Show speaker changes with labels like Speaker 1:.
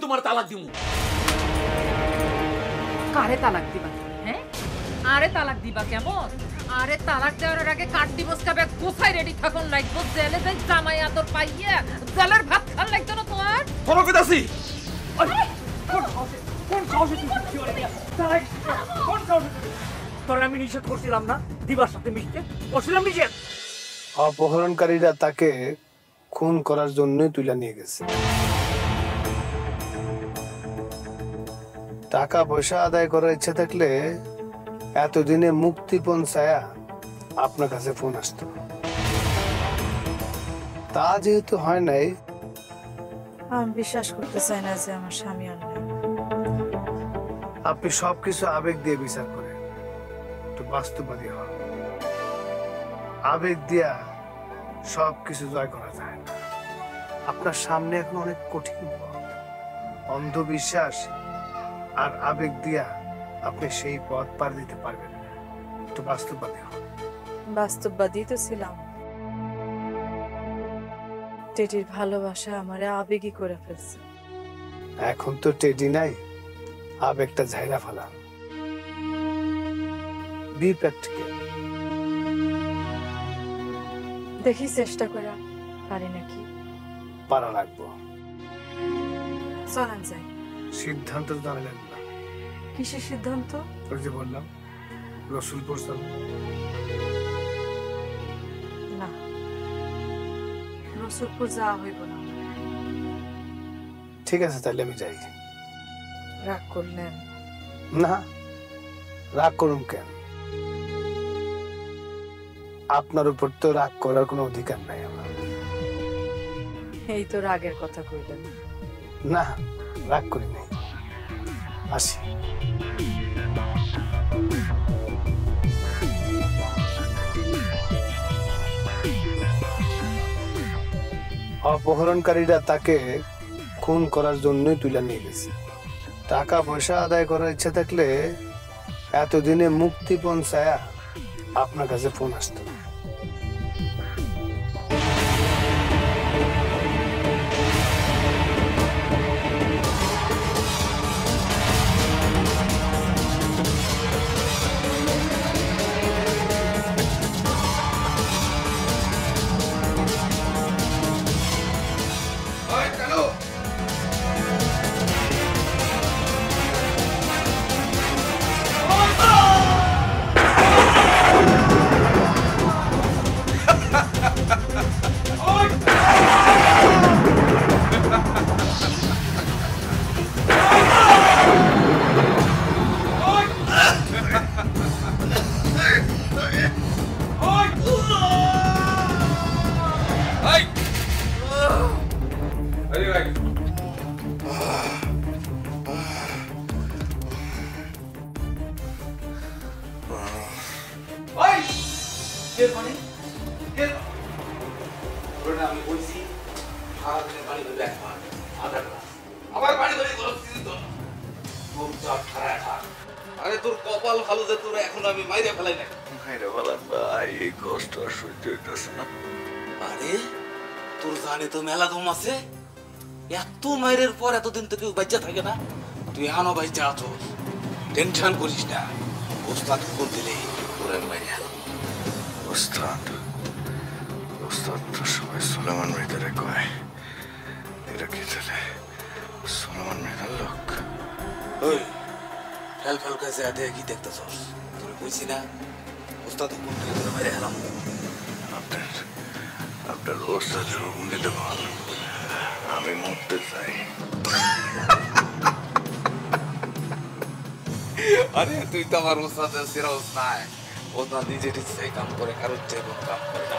Speaker 1: তোমার তালাক দিমু।
Speaker 2: কারে তালাক দিবা? হ্যাঁ, আরে তালাক দিবা কেমন? আরে তালাক দেওয়ার আগে কাট দিবসটা ব্যাগ কোথায় রেডি থাকুন লাগবো? জেলে যাই জামাই আদর পাইয়া জেলের ভাত খান লাগতো না তোমার?
Speaker 1: ফলো করতেছি।
Speaker 3: কোন সাহসে তুই কি করে দিয়া? তাই কোন সাহসে? তোর আমি নিষেধ করছিলাম না দিবার সাথে মিশতে? করছিলাম নিষেধ?
Speaker 4: অপহরণকারীরা তাকে খুন করার জন্যই তুলে নিয়ে গেছে। টাকা পয়সা আদায় করার ইচ্ছা থাকলে এতদিনে মুক্তিপণ ছায়া আপনার কাছে ফোন আসতো। তা যেহেতু হয় নাই,
Speaker 5: আমি বিশ্বাস করতে চাই না যে আমার স্বামী অন্যায়।
Speaker 4: আপনি সবকিছু আবেগ দিয়ে বিচার করেন, একটু বাস্তববাদী হন। আবেগ দিয়া সবকিছু জয় করা যায় না। আপনার সামনে এখন অনেক কঠিন পথ। অন্ধবিশ্বাস আর আবেগ দিয়া আপনি সেই পথ পার দিতে পারবেন না। একটু বাস্তববাদী হন।
Speaker 5: বাস্তববাদী তো ছিলাম। টেডির ভালোবাসা আমারে আবেগী করে ফেলছে।
Speaker 4: এখন তো টেডি নাই, আবেগটা ঝাইরা ফেলান। Be practical.
Speaker 5: দেখি চেষ্টা করা পারি নাকি।
Speaker 4: পারা লাগবো।
Speaker 5: চলেন যাই।
Speaker 4: সিদ্ধান্ত জানালেন না?
Speaker 5: কিসের সিদ্ধান্ত?
Speaker 4: ওই যে বললাম রসুলপুর চল।
Speaker 5: না, রসুলপুর যাওয়া হইব না।
Speaker 4: ঠিক আছে, তাহলে আমি যাই।
Speaker 5: রাগ করলেন?
Speaker 4: না, রাগ করুন কেন? আপনার উপর তো রাগ করার কোনো অধিকার নাই আমার।
Speaker 5: এই তো রাগের কথা কইলেন।
Speaker 4: না, রাগ করি নাই। আসি। অপহরণকারীরা তাকে খুন করার জন্যই তুলে নিয়ে গেছে। টাকা পয়সা আদায় করার ইচ্ছা থাকলে এতদিনে মুক্তিপণ ছায়া আপনার কাছে ফোন আসতো।
Speaker 1: আরে তোর কপাল ভালো যে তোর এখন আমি মাইরে ফেলাই না।
Speaker 6: মাইরে ফেলাম ভাই, এই কষ্ট আর সহ্য হইতেছে না।
Speaker 1: আরে তোর জানে তো মেলা দম আছে। এত মাইরের পর এতদিন তো কেউ বাচ্চা থাকে না। তুই এখনো বাচ্চা আছো, টেনশন করিস না। ওস্তাদ ফোন দিলে তোর মাইরে
Speaker 6: ওস্তাদ ওস্তাদ তো সবাই সুলেমান মৃধারে কয়। এটা কি তাহলে সুলেমান মৃধার লোক?
Speaker 1: ওই ফেল ফেল কাছে আদে কি দেখতেছস? তোর কইছি না ওস্তাদ ফোন দিলে তোর মাইরে হেলাম।
Speaker 6: আপনার ওস্তাদের হুকুম দিতে বল, আমি মরতে চাই।
Speaker 1: আরে তুই তো আমার ওস্তাদের সেরা ওস্তাদ। ওস্তাদ নিজে ঠিক সেই কাম করে, কারোর চেয়ে কোনো কাম করে না।